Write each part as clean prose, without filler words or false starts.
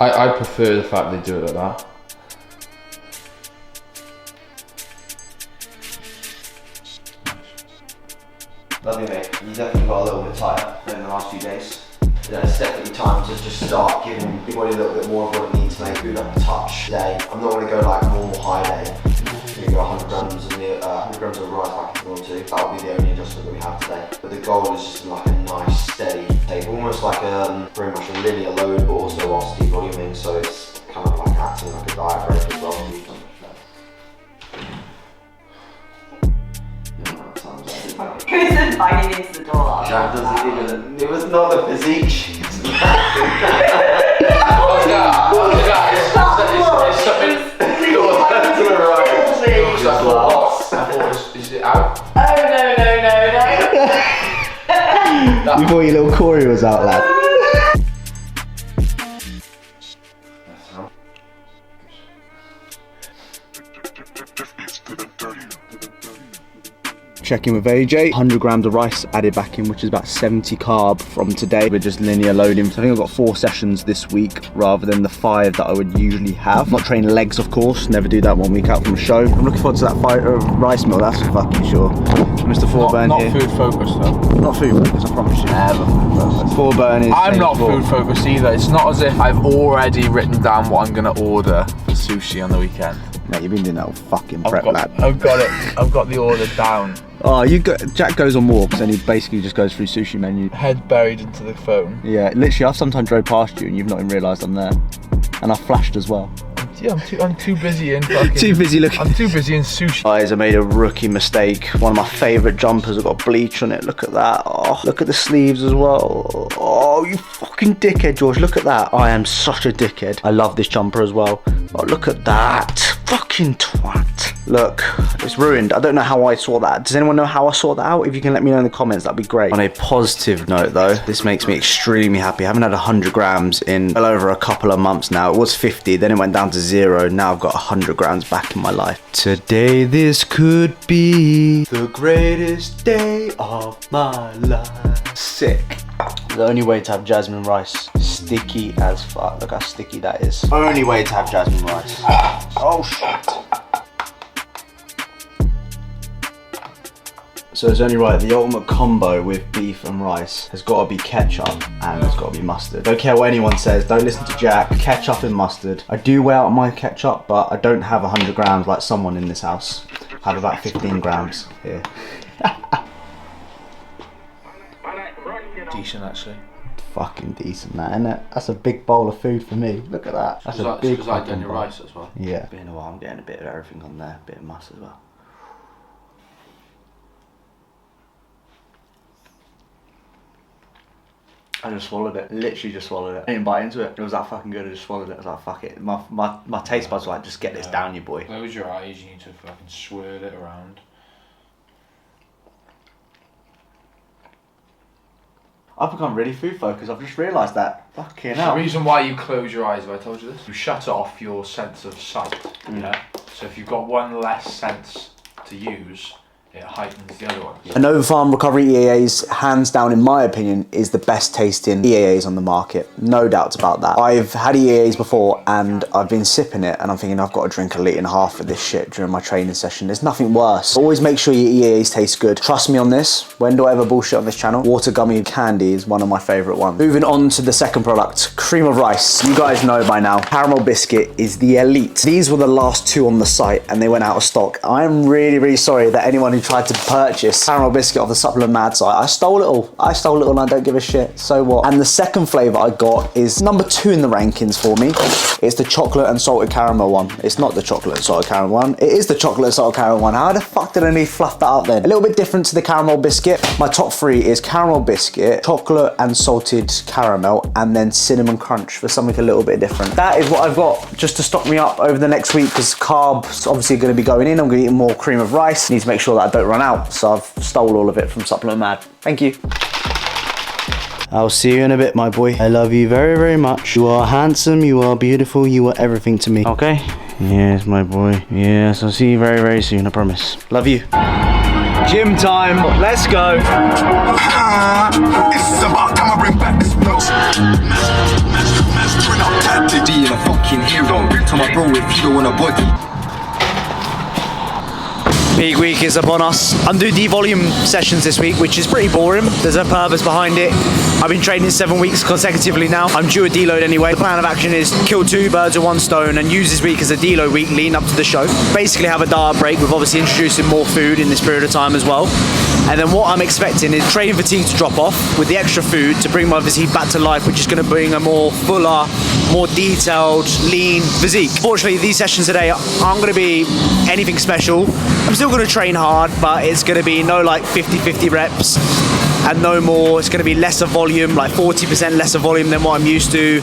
I prefer the fact they do it like that. Lovely, mate. You definitely got a little bit tighter in the last few days. Yeah, it's definitely time to just start giving your body a little bit more of what it needs to make food up a touch today. I'm not going to go like normal high day. I'm going to go 100 grams of rice back if you want to. That'll be the only adjustment that we have today. But the goal is just like a nice steady take, almost like very much a linear load, but also whilst devoluming, so it's kind of like acting like a diet break as well. Who's inviting into the door? That doesn't even. It was not a physique. She's Is it out? Oh no. You thought your little Corey was out, lad. Checking with AJ, 100 grams of rice added back in, which is about 70 carb from today. We're just linear loading. So I think I've got 4 sessions this week rather than the 5 that I would usually have. Not training legs, of course, never do that 1 week out from a show. I'm looking forward to that fight of rice meal, that's for fucking sure. Mr. Forburn not here. Not food focused though. Not food focused, I promise you. Never food focused. Forburn is. I'm not food focused either. It's not as if I've already written down what I'm going to order for sushi on the weekend. Mate, you've been doing that all fucking prep, lad. I've got it. I've got the order down. Oh, Jack goes on walks and he basically just goes through sushi menu. Head buried into the phone. Yeah, literally, I've sometimes drove past you and you've not even realised I'm there. And I've flashed as well. Yeah, I'm too busy in fucking... Too busy looking. I'm too busy in sushi. Guys, I made a rookie mistake. One of my favourite jumpers have got bleach on it. Look at that. Oh, look at the sleeves as well. Oh, you fucking dickhead, George. Look at that. I am such a dickhead. I love this jumper as well. Oh, look at that. Fucking twat. Look, it's ruined. I don't know how I saw that. Does anyone know how I saw that out? If you can let me know in the comments, that'd be great. On a positive note though, this makes me extremely happy. I haven't had 100 grams in well over a couple of months now. It was 50, then it went down to 0. Now I've got 100 grams back in my life. Today this could be the greatest day of my life. Sick. The only way to have jasmine rice, sticky as fuck. Look how sticky that is. Only way to have jasmine rice. Oh shit. So it's only right, the ultimate combo with beef and rice has got to be ketchup and it's got to be mustard. Don't care what anyone says, don't listen to Jack. Ketchup and mustard. I do weigh out my ketchup, but I don't have 100 grams like someone in this house. I have about 15 grams here. Decent actually. Fucking decent that, isn't it? That's a big bowl of food for me. Look at that. That's a big because I've done your rice as well. Yeah. Been a while, I'm getting a bit of everything on there. A bit of mustard as well. I just swallowed it. Literally just swallowed it. I didn't bite into it. It was that fucking good. I just swallowed it. I was like, fuck it. My taste buds were like, just get this down, you boy. Close your eyes. You need to fucking swirl it around. I've become really food focused. I've just realised that. Fucking hell. The reason why you close your eyes, have I told you this? You shut off your sense of sight. Yeah. So if you've got one less sense to use, it heightens the other one. Nova Farm Recovery EAAs, hands down in my opinion, is the best tasting EAAs on the market. No doubts about that. I've had EAAs before and I've been sipping it and I'm thinking I've got to drink 1.5 litres of this shit during my training session. There's nothing worse. Always make sure your EAAs taste good. Trust me on this. When do I ever bullshit on this channel? Water gummy candy is one of my favourite ones. Moving on to the second product, cream of rice. You guys know by now, caramel biscuit is the elite. These were the last 2 on the site and they went out of stock. I'm really, really sorry that anyone who tried to purchase caramel biscuit off the Supplement Mad site, I stole it all. I stole it all and I don't give a shit. So what? And the second flavour I got is number 2 in the rankings for me. It's the chocolate and salted caramel one. It's not the chocolate and salted caramel one. It is the chocolate and salted caramel one. How the fuck did I need to fluff that up then? A little bit different to the caramel biscuit. My top 3 is caramel biscuit, chocolate and salted caramel, and then cinnamon crunch for something a little bit different. That is what I've got just to stock me up over the next week because carbs obviously going to be going in. I'm going to eat more cream of rice. Need to make sure that I don't run out. So I've stole all of it from Supplement Mad. Thank you. I'll see you in a bit, my boy. I love you very, very much. You are handsome, you are beautiful, you are everything to me. Okay? Yes, my boy. Yes, I'll see you very, very soon, I promise. Love you. Gym time. Let's go. It's about time I bring back this notion. Bring out that to my bro if you don't want a body. Peak week is upon us. I'm doing devolume sessions this week, which is pretty boring. There's a purpose behind it. I've been training 7 weeks consecutively now. I'm due a deload anyway. The plan of action is kill 2 birds with 1 stone and use this week as a deload week leading up to the show. Basically have a diet break with obviously introducing more food in this period of time as well. And then what I'm expecting is training fatigue to drop off with the extra food to bring my physique back to life, which is going to bring a more fuller, more detailed, lean physique. Fortunately, these sessions today aren't going to be anything special. I'm still going to train hard, but it's going to be no like 50-50 reps and no more. It's going to be lesser volume, like 40% lesser volume than what I'm used to.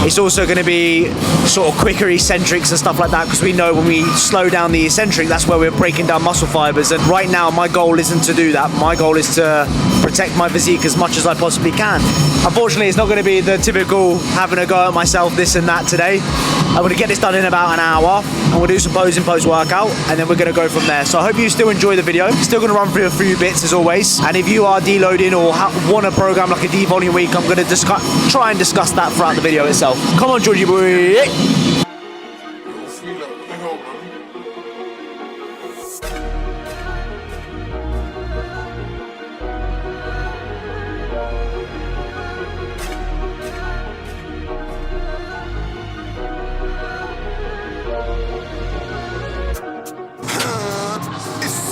It's also going to be sort of quicker eccentrics and stuff like that, because we know when we slow down the eccentric, that's where we're breaking down muscle fibers. And right now, my goal isn't to do that. My goal is to protect my physique as much as I possibly can. Unfortunately, it's not going to be the typical having a go at myself, this and that today. I'm going to get this done in about an hour, and we'll do some posing post-workout, and then we're going to go from there. So I hope you still enjoy the video. Still going to run through a few bits as always, and if you are deloading or want a program like a devolume week, I'm going to try and discuss that throughout the video itself. Come on, Georgie boy.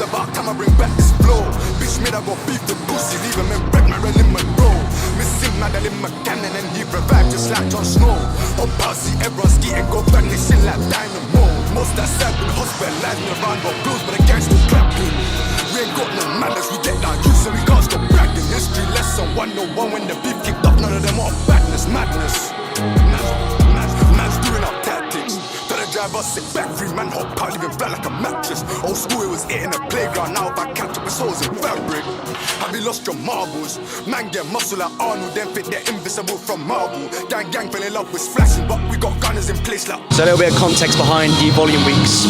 About time I bring back this flow. Bitch made I go beef the pussy, leave him in red, Marilyn Monroe. Missing Madeline McCann and he revived just like Jon Snow. On Bossy, everyone ski and go back, they sing like Dynamo. Most that sad been hospitalized, me around got blues, but the gangs still clapping. We ain't got no manners, we get down you, so we can't stop bragging. History lesson 101 when the beef kicked off, none of them are badness, madness. Man's doing up tactics. Driver, sit back, free man, hop out, living flat like a mattress. Old school, it was it in the playground. Now if I catch up, it's holes in fabric. Have you lost your marbles? Man get muscle like Arnold, then fit they're invisible from marble. Gang fell in love with flashing, but we got gunners in place like. So a little bit of context behind the volume weeks.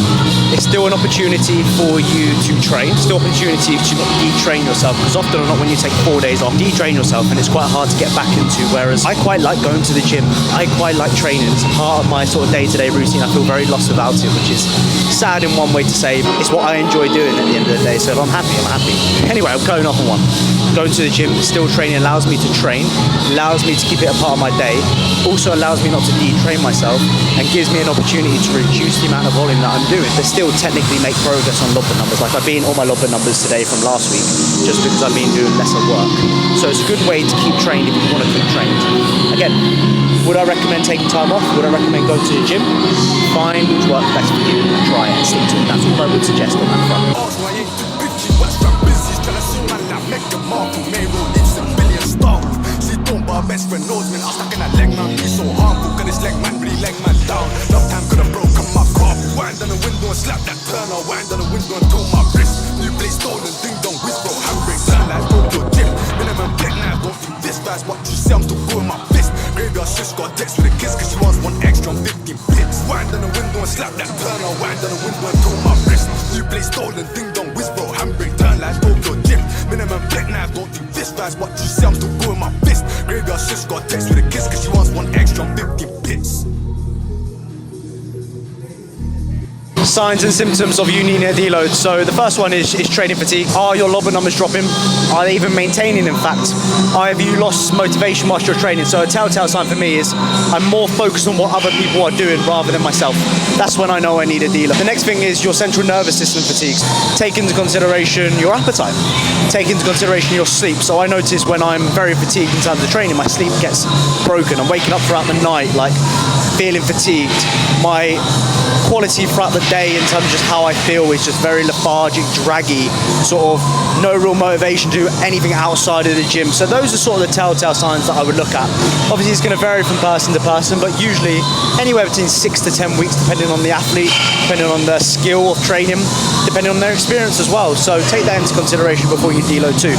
It's still an opportunity for you to train. Still opportunity to detrain yourself, because often or not when you take 4 days off, detrain yourself, and it's quite hard to get back into. Whereas I quite like going to the gym. I quite like training. It's part of my sort of day-to-day routine. I feel very lost without it, which is sad in one way to say. It's what I enjoy doing at the end of the day, so if I'm happy, I'm happy. Anyway, I'm going off on one. Going to the gym, still training, allows me to train, allows me to keep it a part of my day, also allows me not to detrain myself, and gives me an opportunity to reduce the amount of volume that I'm doing, but still technically make progress on logbook numbers. Like I've been all my logbook numbers today from last week, just because I've been doing lesser work. So it's a good way to keep trained if you want to keep trained. Again, would I recommend taking time off? Would I recommend going to the gym? Find which works best for you and try it and stick to it. That's what I would suggest on that front. Best friend knows me, I was stuck in that leg man, be so harmful. Cause this leg man really leg man down. Love time could've broken my car. Wind on the window and slap that turner. Wind on the window and told my wrist. New place stolen, ding dong, whisper, handbrake. Turn like Tokyo Gym. Minimum black now, don't think this fast. What you say, I'm too good in my fist. Graveyard sis got text with a kiss, cause she wants one extra on 15 bits. Wind on the window and slap that turner. Wind on the window and told my wrist. New place stolen, ding dong, whisper, handbrake. Turn like Tokyo Gym. Minimum black now, don't think this fast. What you say, I'm too good in my fist. Graveyard sis got text with a kiss, cause she wants one extra on 15 bits. Signs and symptoms of you needing a deload. So the first one is training fatigue. Are your logbook numbers dropping? Are they even maintaining, in fact? Have you lost motivation whilst you're training? So a telltale sign for me is I'm more focused on what other people are doing rather than myself. That's when I know I need a deload. The next thing is your central nervous system fatigues. Take into consideration your appetite. Take into consideration your sleep. So I notice when I'm very fatigued in terms of training, my sleep gets broken. I'm waking up throughout the night like feeling fatigued. My quality throughout the day in terms of just how I feel is just very lethargic, draggy, sort of no real motivation to do anything outside of the gym. So those are sort of the telltale signs that I would look at. Obviously it's going to vary from person to person, but usually anywhere between 6 to 10 weeks depending on the athlete, depending on their skill of training, depending on their experience as well. So take that into consideration before you deload too.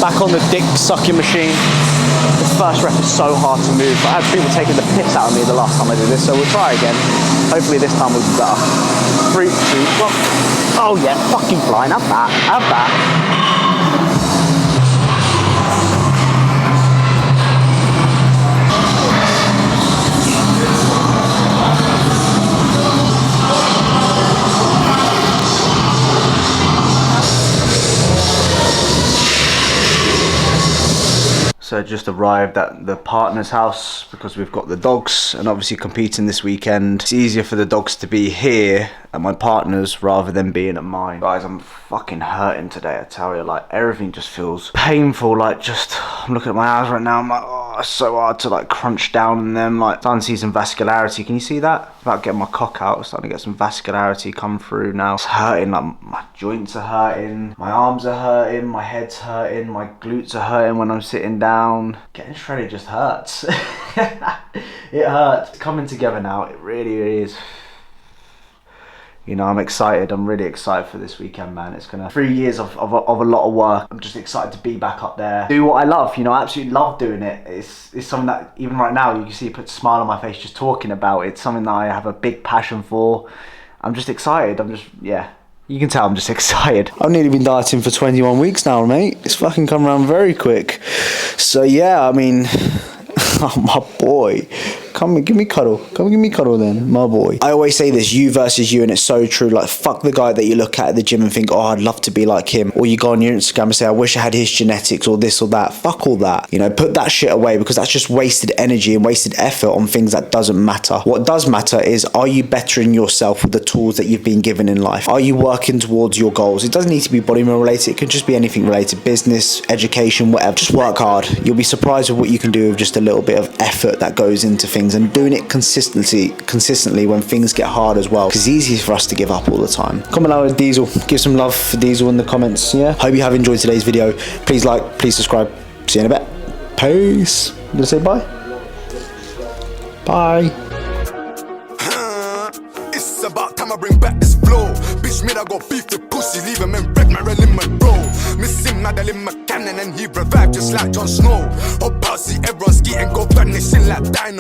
Back on the dick sucking machine. The first rep is so hard to move. I had people taking the piss out of me the last time I did this, so we'll try again. Hopefully this time will be better. 3, 2, 1. Oh yeah, fucking flying. Have that. Have that. So just arrived at the partner's house because we've got the dogs and obviously competing this weekend. It's easier for the dogs to be here at my partner's rather than being at mine. Guys, I'm fucking hurting today, I tell you. Like, everything just feels painful. Like, just, I'm looking at my eyes right now. I'm like, oh, it's so hard to like crunch down on them. Like, starting to see some vascularity. Can you see that? About getting my cock out, starting to get some vascularity come through now. It's hurting, like my joints are hurting, my arms are hurting, my head's hurting, my glutes are hurting when I'm sitting down. Getting shredded just hurts. It hurts. It's coming together now, it really is. You know, I'm excited. I'm really excited for this weekend, man. It's gonna 3 years of a lot of work. I'm just excited to be back up there, do what I love. You know, I absolutely love doing it. It's something that even right now you can see it puts a smile on my face just talking about it. It's something that I have a big passion for. I'm just excited. Yeah. You can tell I'm just excited. I've nearly been dieting for 21 weeks now, mate. It's fucking come around very quick. So yeah, I mean, oh, my boy. Come and give me cuddle. Come and give me cuddle then, my boy. I always say this, you versus you, and it's so true. Like, fuck the guy that you look at the gym and think, oh, I'd love to be like him. Or you go on your Instagram and say, I wish I had his genetics or this or that. Fuck all that. You know, put that shit away because that's just wasted energy and wasted effort on things that doesn't matter. What does matter is, are you bettering yourself with the tools that you've been given in life? Are you working towards your goals? It doesn't need to be bodybuilding related. It could just be anything related. Business, education, whatever. Just work hard. You'll be surprised with what you can do with just a little bit of effort that goes into things and doing it consistently when things get hard as well, because it's easy for us to give up all the time. Comment below with Diesel, give some love for Diesel in the comments. Yeah, hope you have enjoyed today's video. Please like, please subscribe. See you in a bit. Peace. You gonna say bye? Bye. It's about time I bring back this flow. Bitch made I got beef the pussy, leave him in red marrow in my bro. Miss him Nadal in my cannon and he revived just like Jon Snow. Oh bossy, everyone's getting go vanishing like dynamite.